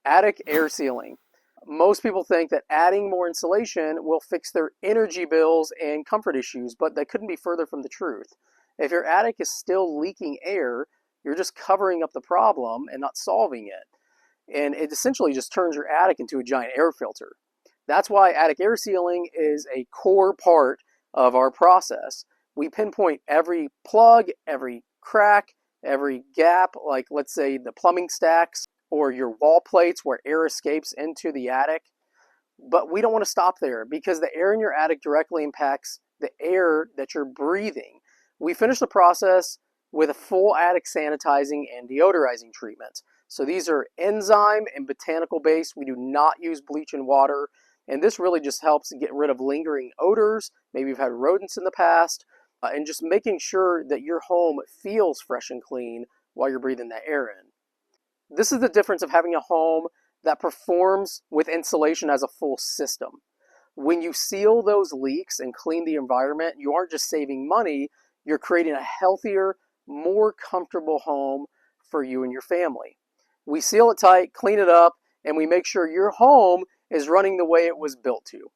Attic air sealing. Most people think that adding more insulation will fix their energy bills and comfort issues, but that couldn't be further from the truth. If your attic is still leaking air, you're just covering up the problem and not solving it. And it essentially just turns your attic into a giant air filter. That's why attic air sealing is a core part of our process. We pinpoint every plug, every crack, every gap, like let's say the plumbing stacks or your wall plates where air escapes into the attic. But we don't want to stop there because the air in your attic directly impacts the air that you're breathing. We finish the process with a full attic sanitizing and deodorizing treatment. So these are enzyme and botanical-based. We do not use bleach and water. And this really just helps get rid of lingering odors. Maybe you've had rodents in the past. And just making sure that your home feels fresh and clean while you're breathing that air in. This is the difference of having a home that performs with insulation as a full system. When you seal those leaks and clean the environment, you aren't just saving money, you're creating a healthier, more comfortable home for you and your family. We seal it tight, clean it up, and we make sure your home is running the way it was built to.